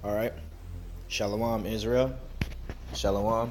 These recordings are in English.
All right. Shalom, Israel. Shalom.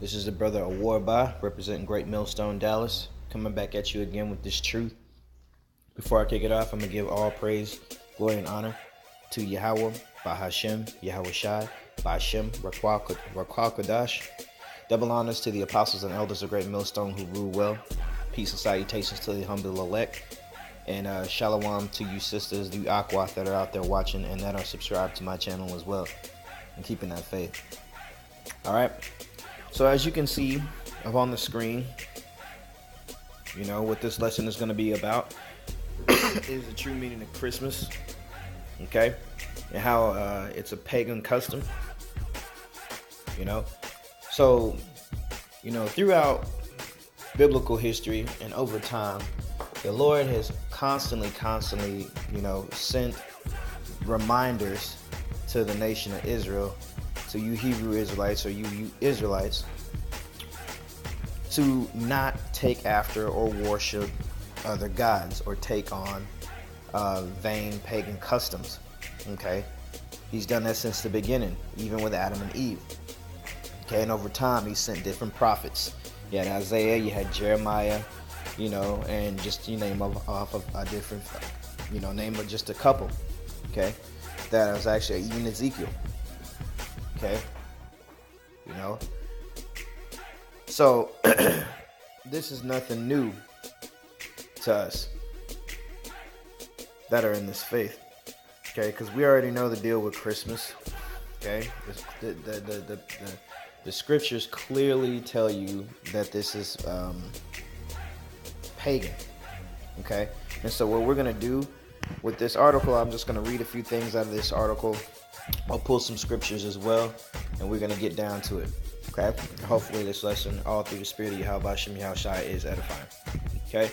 This is the brother Awarba, representing Great Millstone, Dallas, coming back at you again with this truth. Before I kick it off, I'm going to give all praise, glory, and honor to Yahweh, Bahashem, Yahweh Shai, Bahashem, Rakwal Kadash. Double honors to the apostles and elders of Great Millstone who rule well. Peace and salutations to the humble elect. And shalom to you sisters, the Aqua that are out there watching and that are subscribed to my channel as well and keeping that faith. All right. So as you can see up on the screen, you know what this lesson is going to be about is the true meaning of Christmas. Okay. And how it's a pagan custom. So, throughout biblical history and over time, the Lord has constantly, sent reminders to the nation of Israel, to you Hebrew Israelites or you Israelites, to not take after or worship other gods or take on vain pagan customs. Okay, He's done that since the beginning, even with Adam and Eve. Okay, and over time, He sent different prophets. You had Isaiah, you had Jeremiah, and just you name off of a different, name of just a couple, okay? That was actually even Ezekiel, okay? So this is nothing new to us that are in this faith, okay? Because we already know the deal with Christmas, okay? The scriptures clearly tell you that this is pagan, okay? And so what we're going to do with this article, I'm just going to read a few things out of this article. I'll pull some scriptures as well, and we're going to get down to it, okay? Hopefully this lesson, all through the spirit of Yahweh Shem Yahweh Shai, is edifying, okay?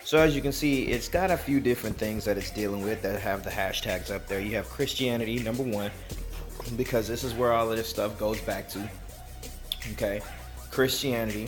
So as you can see, it's got a few different things that it's dealing with that have the hashtags up there. You have Christianity, number one, because this is where all of this stuff goes back to. Okay, Christianity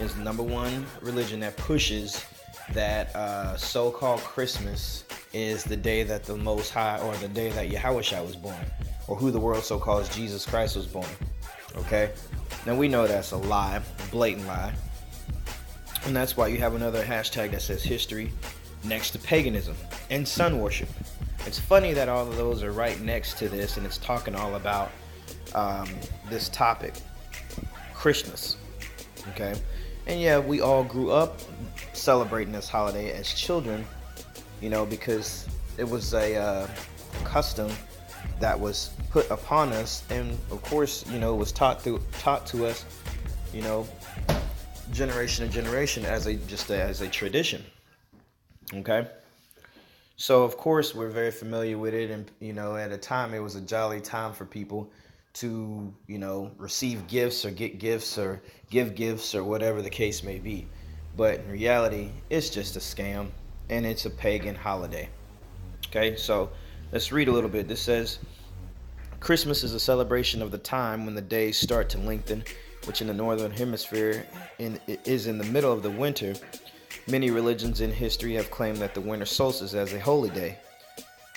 is the number one religion that pushes that so-called Christmas is the day that the Most High, or the day that Yahushua was born, or who the world so calls Jesus Christ was born. Okay, now we know that's a lie, a blatant lie, and that's why you have another hashtag that says history next to paganism and sun worship. It's funny that all of those are right next to this, and it's talking all about this topic. Christmas, okay? And yeah, we all grew up celebrating this holiday as children, because it was a custom that was put upon us, and of course, it was taught to us, generation to generation as a tradition, okay? So of course we're very familiar with it, and at a time it was a jolly time for people to receive gifts or get gifts or give gifts or whatever the case may be. But in reality, it's just a scam, and it's a pagan holiday. Okay, so let's read a little bit. This says, Christmas is a celebration of the time when the days start to lengthen, which in the northern hemisphere is in the middle of the winter. Many religions in history have claimed that the winter solstice as a holy day.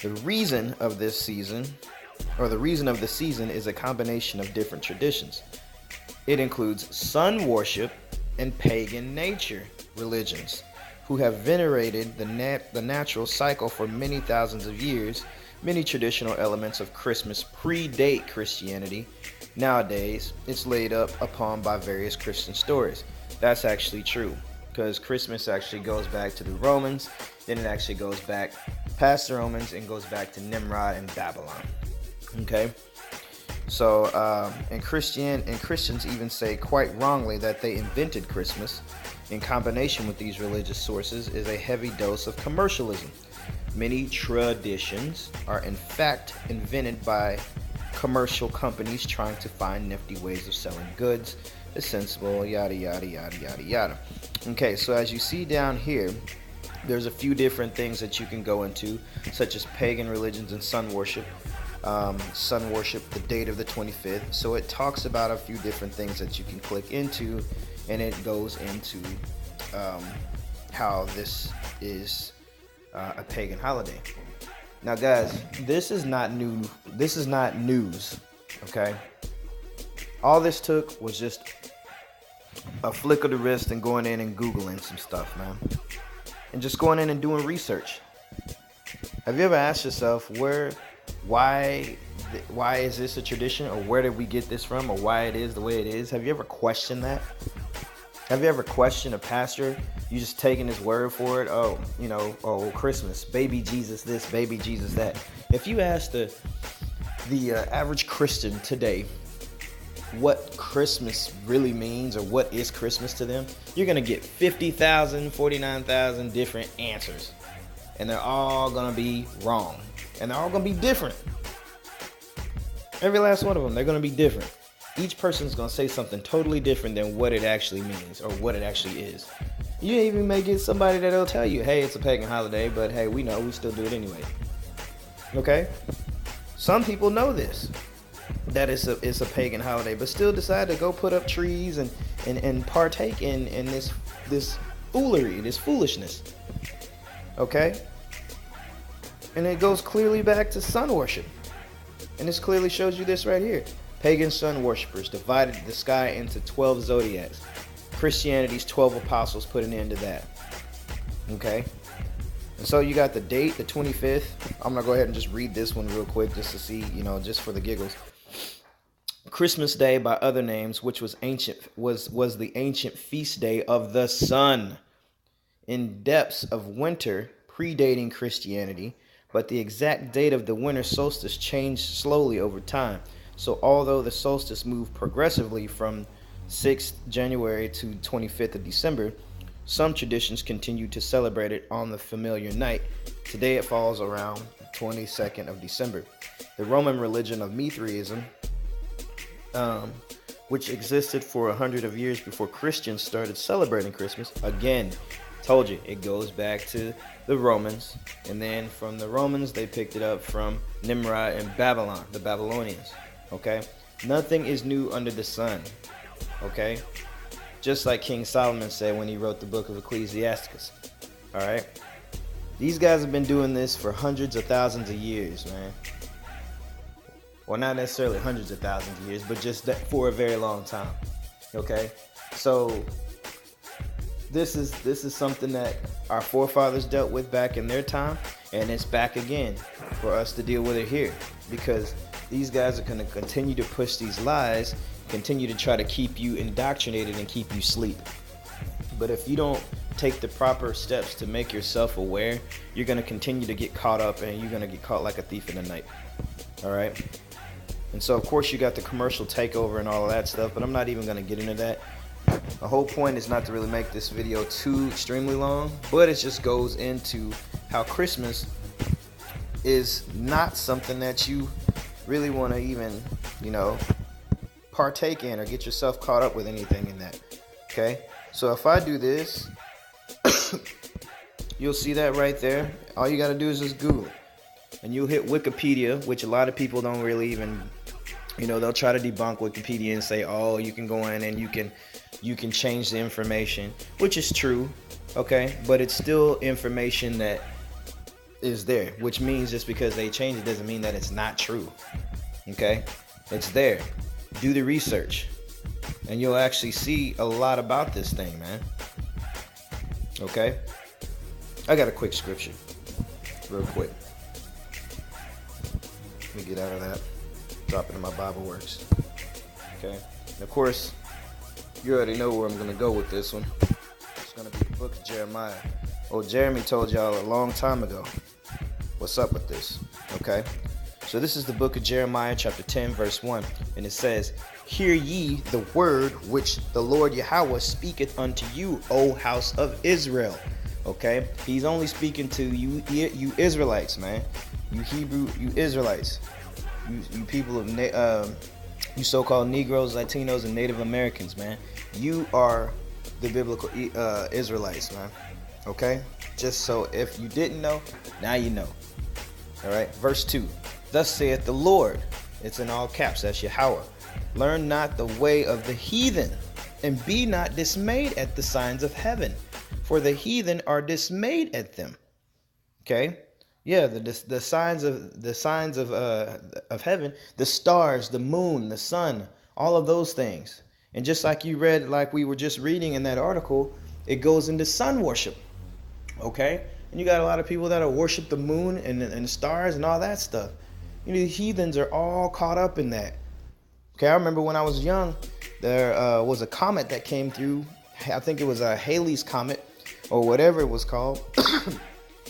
The reason of the season is a combination of different traditions. It includes sun worship and pagan nature religions, who have venerated the natural cycle for many thousands of years. Many traditional elements of Christmas predate Christianity. Nowadays, it's laid up upon by various Christian stories. That's actually true, because Christmas actually goes back to the Romans, then it actually goes back past the Romans and goes back to Nimrod and Babylon. Okay, so and Christians even say quite wrongly that they invented Christmas. In combination with these religious sources is a heavy dose of commercialism. Many traditions are in fact invented by commercial companies trying to find nifty ways of selling goods, sensible, yada yada yada yada yada. Okay, so as you see down here, there's a few different things that you can go into, such as pagan religions and sun worship. Sun worship, the date of the 25th. So it talks about a few different things that you can click into, and it goes into how this is a pagan holiday. Now, guys, this is not new. This is not news, okay? All this took was just a flick of the wrist and going in and Googling some stuff, man. And just going in and doing research. Have you ever asked yourself why is this a tradition, or where did we get this from, or why it is the way it is? Have you ever questioned that? Have you ever questioned a pastor? You just taking his word for it? Oh, Christmas, baby Jesus this, baby Jesus that. If you ask the average Christian today what Christmas really means, or what is Christmas to them, you're going to get 50,000, 49,000 different answers. And they're all going to be wrong. And they're all going to be different. Every last one of them, they're going to be different. Each person's going to say something totally different than what it actually means, or what it actually is. You even may get somebody that'll tell you, hey, it's a pagan holiday, but hey, we know, we still do it anyway. Okay? Some people know this, that it's a pagan holiday, but still decide to go put up trees and partake in this foolery, this foolishness. Okay? And it goes clearly back to sun worship. And this clearly shows you this right here. Pagan sun worshippers divided the sky into 12 zodiacs. Christianity's 12 apostles put an end to that. Okay? And so you got the date, the 25th. I'm going to go ahead and just read this one real quick just to see, just for the giggles. Christmas Day, by other names, which was the ancient feast day of the sun, in depths of winter predating Christianity, but the exact date of the winter solstice changed slowly over time. So although the solstice moved progressively from 6th January to 25th of December, some traditions continue to celebrate it on the familiar night. Today it falls around 22nd of December. The Roman religion of Mithraism, which existed for 100 of years before Christians started celebrating Christmas, again, told you, it goes back to the Romans, and then from the Romans they picked it up from Nimrod and Babylon, the Babylonians. Okay, nothing is new under the sun. Okay, just like King Solomon said when he wrote the book of Ecclesiasticus. All right, these guys have been doing this for hundreds of thousands of years, man. Well, not necessarily hundreds of thousands of years, but just that for a very long time. Okay, so this is something that our forefathers dealt with back in their time, and it's back again for us to deal with it here, because these guys are going to continue to push these lies, continue to try to keep you indoctrinated and keep you asleep. But if you don't take the proper steps to make yourself aware, you're going to continue to get caught up, and you're going to get caught like a thief in the night. All right? And so, of course, you got the commercial takeover and all of that stuff, but I'm not even going to get into that. The whole point is not to really make this video too extremely long, but it just goes into how Christmas is not something that you really want to even, partake in or get yourself caught up with anything in that. Okay? So if I do this, you'll see that right there. All you got to do is just Google it. And you'll hit Wikipedia, which a lot of people don't really even, they'll try to debunk Wikipedia and say, oh, you can go in and you can change the information, which is true, okay? But it's still information that is there, which means just because they change it doesn't mean that it's not true, okay? It's there. Do the research, and you'll actually see a lot about this thing, man. Okay? I got a quick scripture, real quick. Let me get out of that. Drop it in my Bible Works. Okay? And of course, you already know where I'm going to go with this one. It's going to be the book of Jeremiah. Oh, Jeremy told y'all a long time ago what's up with this. Okay? So this is the book of Jeremiah, chapter 10, verse 1. And it says, "Hear ye the word which the Lord Yahweh speaketh unto you, O house of Israel." Okay? He's only speaking to you Israelites, man. You Israelites. You people of, you so-called Negroes, Latinos, and Native Americans, man. You are the biblical Israelites, man. Okay? Just so if you didn't know, now you know. All right? Verse 2. "Thus saith the Lord," it's in all caps, that's Yahweh, "learn not the way of the heathen, and be not dismayed at the signs of heaven, for the heathen are dismayed at them." Okay? Yeah, the signs of heaven, the stars, the moon, the sun, all of those things. And just like you read, like we were just reading in that article, it goes into sun worship. Okay, and you got a lot of people that worship the moon and the stars and all that stuff. You know, the heathens are all caught up in that. Okay, I remember when I was young, there was a comet that came through. I think it was a Halley's comet or whatever it was called.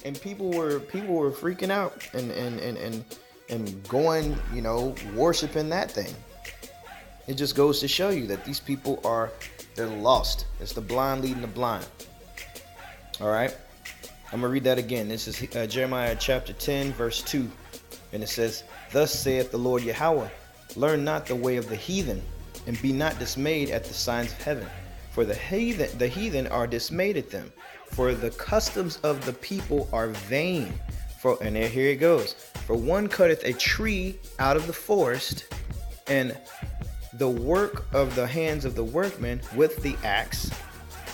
And people were freaking out and going, you know, worshiping that thing. It just goes to show you that these people they're lost. It's the blind leading the blind. All right, I'm gonna read that again. This is Jeremiah chapter 10 verse 2, and it says, "Thus saith the Lord Yahweh, learn not the way of the heathen, and be not dismayed at the signs of heaven, for the heathen are dismayed at them. For the customs of the people are vain." And here it goes. "For one cutteth a tree out of the forest, and the work of the hands of the workmen with the axe.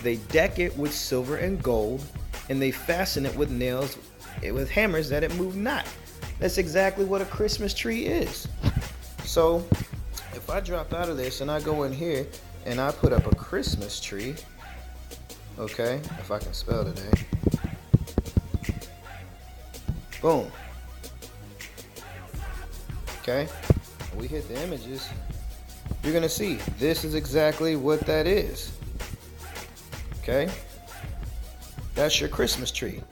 They deck it with silver and gold, and they fasten it with nails, with hammers, that it move not." That's exactly what a Christmas tree is. So if I drop out of this and I go in here and I put up a Christmas tree, okay, if I can spell today, boom, okay, we hit the images, you're gonna see this is exactly what that is. Okay, that's your Christmas tree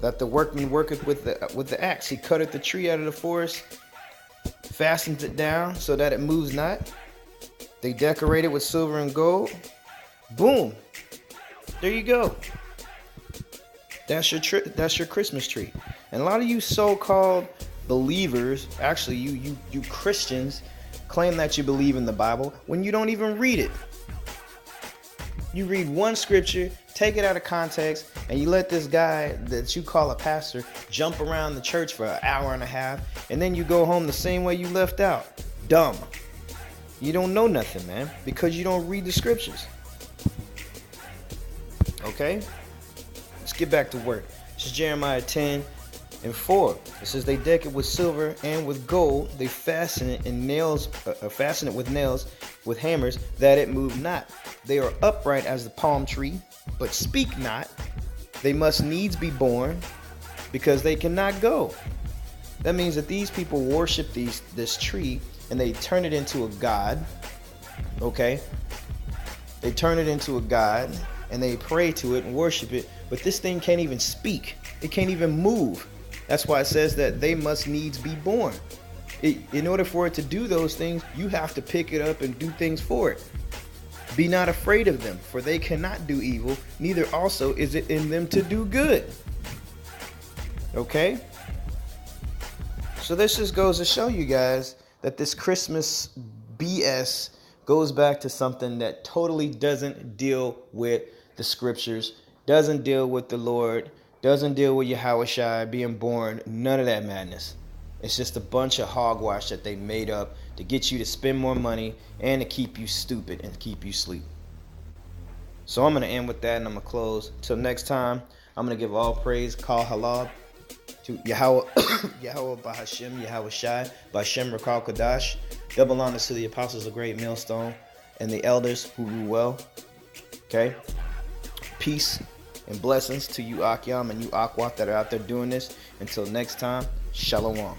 that the workman worketh with the axe. He cutteth the tree out of the forest, fastens it down so that it moves not. They decorate it with silver and gold. Boom, there you go. That's your Christmas tree. And a lot of you so-called believers, actually you Christians, claim that you believe in the Bible when you don't even read it. You read one scripture, take it out of context, and you let this guy that you call a pastor jump around the church for an hour and a half, and then you go home the same way you left out. Dumb. You don't know nothing, man, because you don't read the scriptures. Okay? Let's get back to work. This is Jeremiah 10 and 4. It says, "They deck it with silver and with gold. They fasten it with nails, with hammers, that it move not. They are upright as the palm tree, but speak not. They must needs be born, because they cannot go." That means that these people worship this tree, and they turn it into a god. Okay? They turn it into a god, and they pray to it and worship it, but this thing can't even speak. It can't even move. That's why it says that they must needs be born. In order for it to do those things, you have to pick it up and do things for it. "Be not afraid of them, for they cannot do evil, neither also is it in them to do good." Okay? So this just goes to show you guys that this Christmas BS goes back to something that totally doesn't deal with the scriptures, doesn't deal with the Lord, doesn't deal with Yahushua being born, none of that madness. It's just a bunch of hogwash that they made up to get you to spend more money and to keep you stupid and keep you asleep. So I'm going to end with that, and I'm going to close. Till next time, I'm going to give all praise, Kal Halab, to Yahweh, Yahweh Bahashim, Yahushai, Bahashem Rakal Kadash. Double honors to the apostles of Great Millstone and the elders who rule well. Okay? Peace and blessings to you Akyam and you Akwat that are out there doing this. Until next time, Shalom.